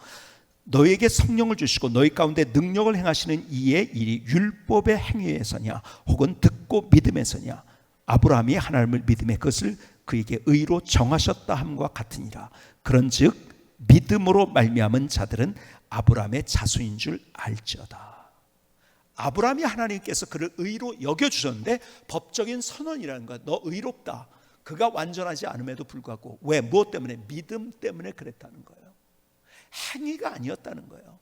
너에게 성령을 주시고 너희 가운데 능력을 행하시는 이의 일이 율법의 행위에서냐 혹은 듣고 믿음에서냐, 아브라함이 하나님을 믿음에 그것을 그에게 의로 정하셨다 함과 같으니라. 그런즉 믿음으로 말미암은 자들은 아브라함의 자손인 줄 알지어다. 아브라함이 하나님께서 그를 의로 여겨주셨는데 법적인 선언이라는 거야. 너 의롭다. 그가 완전하지 않음에도 불구하고, 왜? 무엇 때문에? 믿음 때문에 그랬다는 거예요. 행위가 아니었다는 거예요.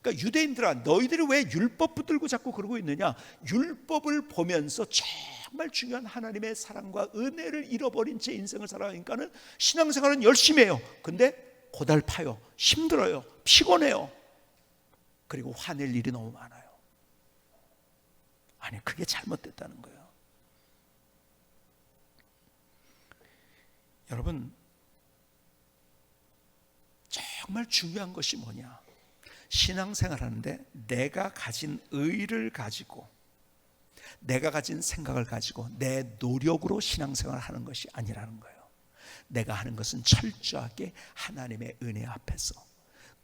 그러니까 유대인들아, 너희들이 왜 율법 붙들고 자꾸 그러고 있느냐? 율법을 보면서 정말 중요한 하나님의 사랑과 은혜를 잃어버린 제 인생을 살아가니까는 신앙생활은 열심히 해요. 근데 고달파요, 힘들어요, 피곤해요, 그리고 화낼 일이 너무 많아요. 아니, 그게 잘못됐다는 거예요. 여러분, 정말 중요한 것이 뭐냐? 신앙생활 하는데 내가 가진 의를 가지고, 내가 가진 생각을 가지고 내 노력으로 신앙생활을 하는 것이 아니라는 거예요. 내가 하는 것은 철저하게 하나님의 은혜 앞에서,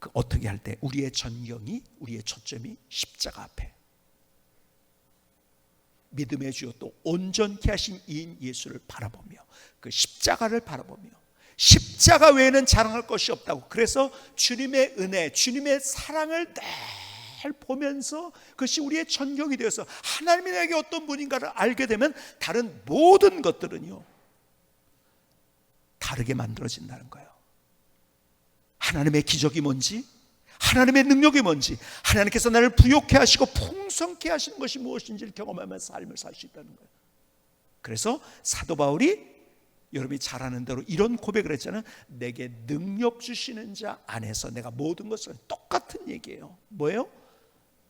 그 어떻게 할 때 우리의 전경이, 우리의 초점이 십자가 앞에, 믿음의 주요 또 온전케 하신 이인 예수를 바라보며, 그 십자가를 바라보며, 십자가 외에는 자랑할 것이 없다고. 그래서 주님의 은혜, 주님의 사랑을 늘 보면서 그것이 우리의 전경이 되어서 하나님이 내게 어떤 분인가를 알게 되면 다른 모든 것들은요 다르게 만들어진다는 거예요. 하나님의 기적이 뭔지, 하나님의 능력이 뭔지, 하나님께서 나를 부욕해 하시고 풍성케 하시는 것이 무엇인지를 경험하면서 삶을 살 수 있다는 거예요. 그래서 사도 바울이 여러분이 잘 아는 대로 이런 고백을 했잖아요. 내게 능력 주시는 자 안에서 내가 모든 것을, 똑같은 얘기예요. 뭐예요?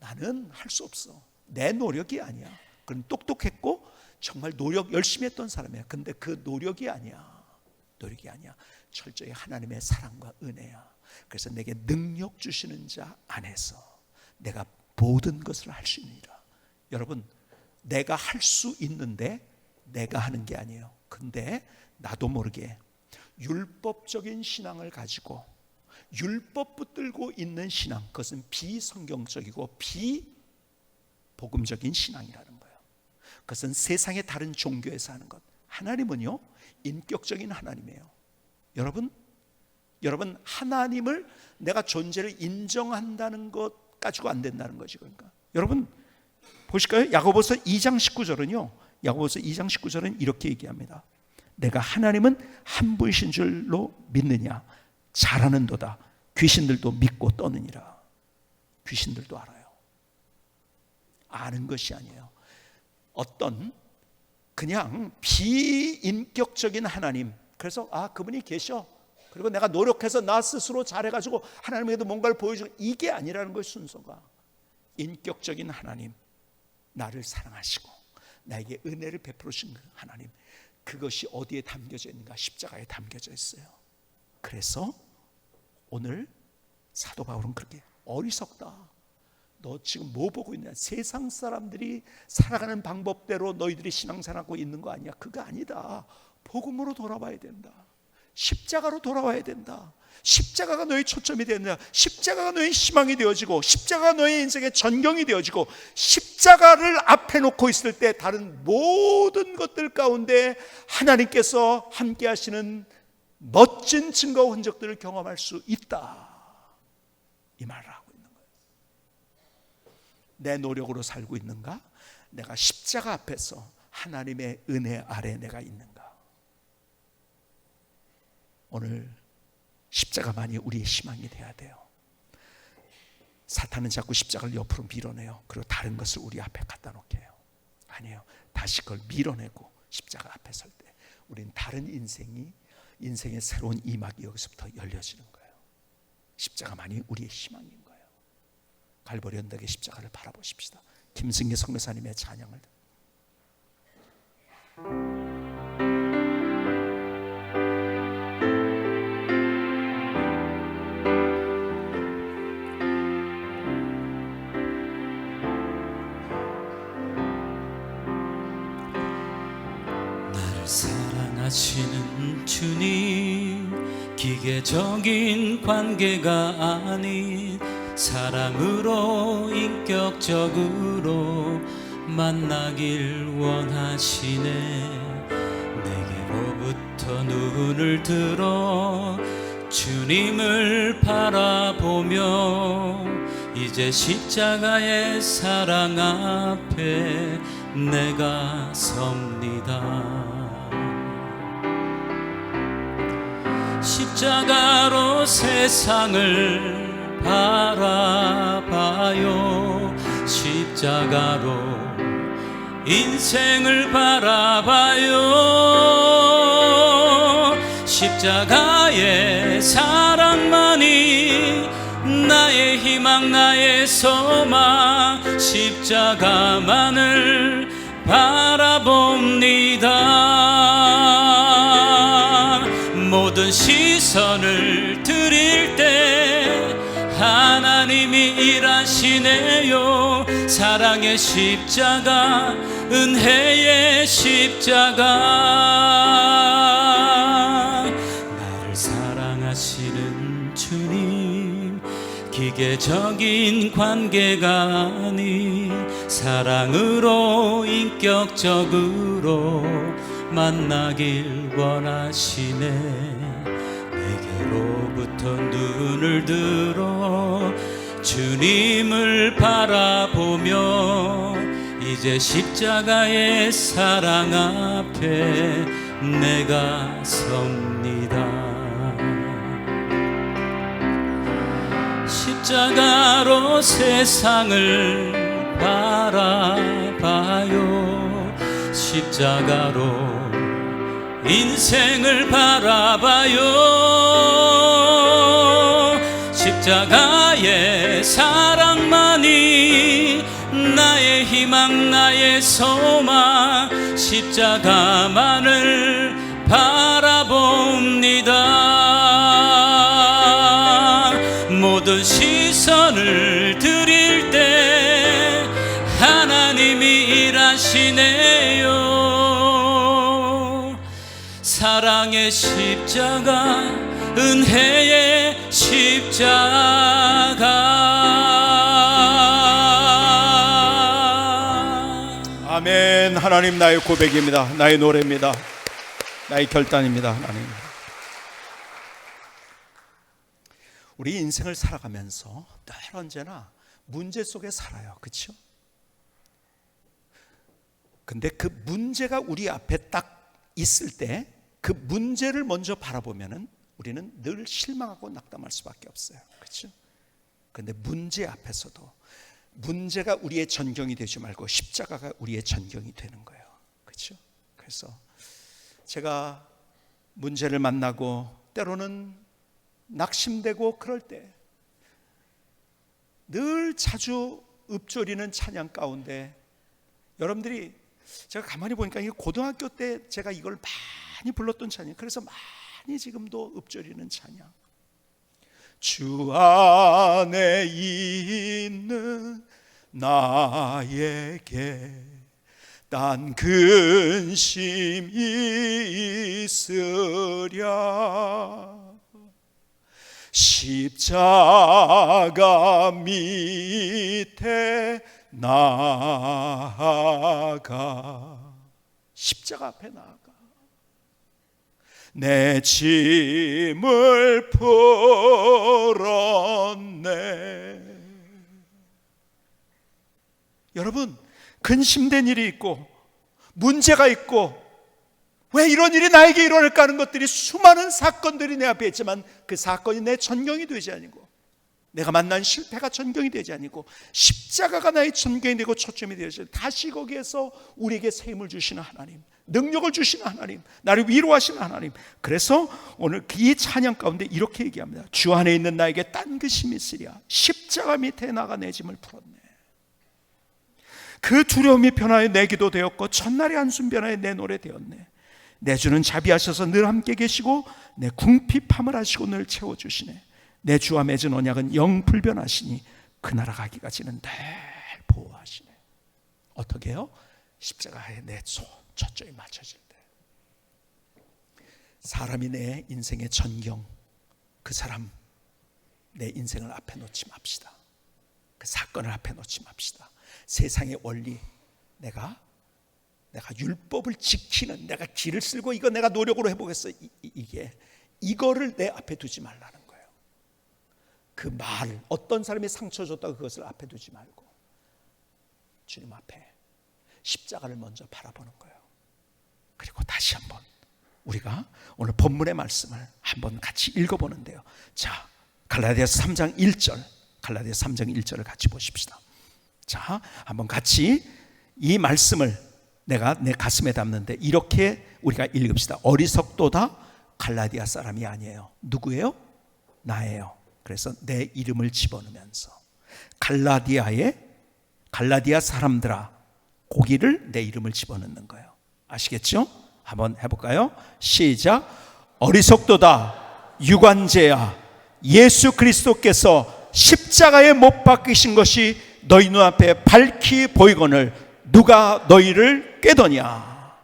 나는 할 수 없어. 내 노력이 아니야. 그건 똑똑했고 정말 노력 열심히 했던 사람이야. 근데 그 노력이 아니야. 노력이 아니야. 철저히 하나님의 사랑과 은혜야. 그래서 내게 능력 주시는 자 안에서 내가 모든 것을 할 수 있느니라. 여러분, 내가 할 수 있는데 내가 하는 게 아니에요. 근데 나도 모르게 율법적인 신앙을 가지고 율법 붙들고 있는 신앙, 그것은 비성경적이고 비복음적인 신앙이라는 거예요. 그것은 세상의 다른 종교에서 하는 것. 하나님은요 인격적인 하나님이에요. 여러분 하나님을 내가 존재를 인정한다는 것 가지고 안 된다는 거지. 그러니까 여러분 보실까요? 야고보서 2장 19절은요 야고보서 2장 19절은 이렇게 얘기합니다. 내가 하나님은 한 분이신 줄로 믿느냐? 잘하는도다. 귀신들도 믿고 떠느니라. 귀신들도 알아요. 아는 것이 아니에요. 어떤 그냥 비인격적인 하나님, 그래서 그분이 계셔, 그리고 내가 노력해서 나 스스로 잘해가지고 하나님에게도 뭔가를 보여주고, 이게 아니라는 거예요. 순서가 인격적인 하나님, 나를 사랑하시고 나에게 은혜를 베풀으신 하나님, 그것이 어디에 담겨져 있는가? 십자가에 담겨져 있어요. 그래서 오늘 사도 바울은 그렇게, 어리석다, 너 지금 뭐 보고 있냐? 세상 사람들이 살아가는 방법대로 너희들이 신앙생활하고 있는 거 아니야? 그거 아니다. 복음으로 돌아와야 된다. 십자가로 돌아와야 된다. 십자가가 너의 초점이 된다. 십자가가 너의 희망이 되어지고, 십자가가 너의 인생의 전경이 되어지고, 십자가를 앞에 놓고 있을 때 다른 모든 것들 가운데 하나님께서 함께 하시는 멋진 증거와 흔적들을 경험할 수 있다, 이 말을 하고 있는 거예요. 내 노력으로 살고 있는가? 내가 십자가 앞에서 하나님의 은혜 아래 내가 있는가? 오늘 십자가만이 우리의 희망이 돼야 돼요. 사탄은 자꾸 십자가를 옆으로 밀어내요. 그리고 다른 것을 우리 앞에 갖다 놓게 해요. 아니에요. 다시 그걸 밀어내고 십자가 앞에 설 때 우리는 다른 인생의 새로운 이막이 여기서부터 열려지는 거예요. 십자가만이 우리의 희망인 거예요. 갈보리 언덕의 십자가를 바라보십시다. 김승기 선교사님의 찬양을 사랑하시는 주님, 기계적인 관계가 아닌 사랑으로 인격적으로 만나길 원하시네. 내게로부터 눈을 들어 주님을 바라보며 이제 십자가의 사랑 앞에 내가 섭니다. 십자가로 세상을 바라봐요. 십자가로 인생을 바라봐요. 십자가의 사랑만이 나의 희망, 나의 소망. 십자가만을 바라봅니다. 모든 시선을 드릴 때 하나님이 일하시네요. 사랑의 십자가, 은혜의 십자가. 나를 사랑하시는 주님, 기계적인 관계가 아닌 사랑으로 인격적으로 만나길 원하시네. 내게로부터 눈을 들어 주님을 바라보며 이제 십자가의 사랑 앞에 내가 섭니다. 십자가로 세상을 바라봐요. 십자가로 인생을 바라봐요. 십자가의 사랑만이 나의 희망, 나의 소망. 십자가만을 바라봅니다. 모든 시선을 드릴 때 하나님이 일하시네요. 사랑의 십자가, 은혜의 십자가. 아멘. 하나님, 나의 고백입니다. 나의 노래입니다. 나의 결단입니다. 하나님, 우리 인생을 살아가면서 늘 언제나 문제 속에 살아요. 그렇죠? 근데 그 문제가 우리 앞에 딱 있을 때 그 문제를 먼저 바라보면은 우리는 늘 실망하고 낙담할 수밖에 없어요. 그렇죠? 근데 문제 앞에서도 문제가 우리의 전경이 되지 말고 십자가가 우리의 전경이 되는 거예요. 그렇죠? 그래서 제가 문제를 만나고 때로는 낙심되고 그럴 때 늘 자주 읊조리는 찬양 가운데 여러분들이 제가 가만히 보니까 이게 고등학교 때 제가 이걸 많이 불렀던 찬양, 그래서 많이 지금도 읊조리는 찬양. 주 안에 있는 나에게 딴 근심이 있으랴 십자가 밑에 나아가, 십자가 앞에 나아가 내 짐을 풀었네. 여러분, 근심된 일이 있고 문제가 있고 왜 이런 일이 나에게 일어날까 하는 것들이, 수많은 사건들이 내 앞에 있지만 그 사건이 내 전경이 되지 아니고 내가 만난 실패가 전경이 되지 아니고 십자가가 나의 전경이 되고 초점이 되어져, 다시 거기에서 우리에게 새 힘을 주시는 하나님, 능력을 주시는 하나님, 나를 위로하시는 하나님. 그래서 오늘 이 찬양 가운데 이렇게 얘기합니다. 주 안에 있는 나에게 딴 것이 있으랴 십자가 밑에 나가 내 짐을 풀었네. 그 두려움이 변하여 내 기도 되었고 첫날의 한숨 변하여 내 노래 되었네. 내 주는 자비하셔서 늘 함께 계시고 내 궁핍함을 하시고 늘 채워주시네. 내 주와 맺은 언약은 영 불변하시니 그 나라 가기까지는 늘 보호하시네. 어떻게 해요? 십자가에 내 초점이 맞춰질 때, 사람이 내 인생의 전경, 그 사람 내 인생을 앞에 놓지 맙시다. 그 사건을 앞에 놓지 맙시다. 세상의 원리, 내가 율법을 지키는, 내가 길을 쓸고 이거 내가 노력으로 해보겠어, 이거를 내 앞에 두지 말라는 거예요. 그 말, 어떤 사람이 상처 줬다고 그것을 앞에 두지 말고 주님 앞에 십자가를 먼저 바라보는 거예요. 그리고 다시 한번 우리가 오늘 본문의 말씀을 한번 같이 읽어보는데요. 자, 갈라디아서 3장 1절, 갈라디아서 3장 1절을 같이 보십시다. 자, 한번 같이 이 말씀을 내가 내 가슴에 담는데 이렇게 우리가 읽읍시다. 어리석도다 갈라디아 사람이 아니에요. 누구예요? 나예요. 그래서 내 이름을 집어넣으면서 갈라디아 사람들아, 고기를 내 이름을 집어넣는 거예요. 아시겠죠? 한번 해볼까요? 시작. 어리석도다 유관죄야, 예수 그리스도께서 십자가에 못 박히신 것이 너희 눈앞에 밝히 보이거늘 누가 너희를 꾀더냐.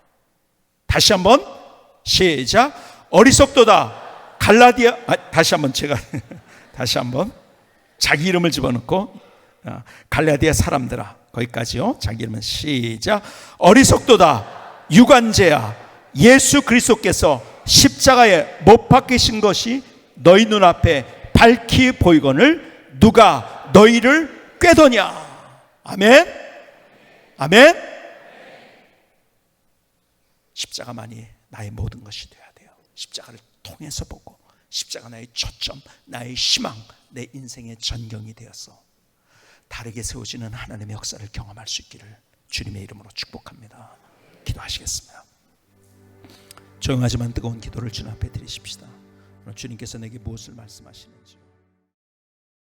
다시 한번 시작. 어리석도다 갈라디아, 다시 한번 제가 다시 한번 자기 이름을 집어넣고 갈라디아 사람들아, 거기까지요. 자기 이름은 시작. 어리석도다 유관죄야, 예수 그리스도께서 십자가에 못 박히신 것이 너희 눈앞에 밝히 보이거늘 누가 너희를 꾀더냐. 아멘, 아멘. 십자가만이 나의 모든 것이 되어야 돼요. 십자가를 통해서 보고, 십자가 나의 초점, 나의 희망, 내 인생의 전경이 되어서 다르게 세워지는 하나님의 역사를 경험할 수 있기를 주님의 이름으로 축복합니다. 기도하시겠습니다. 조용하지만 뜨거운 기도를 주님 앞에 드리십시다. 주님께서 내게 무엇을 말씀하시는지.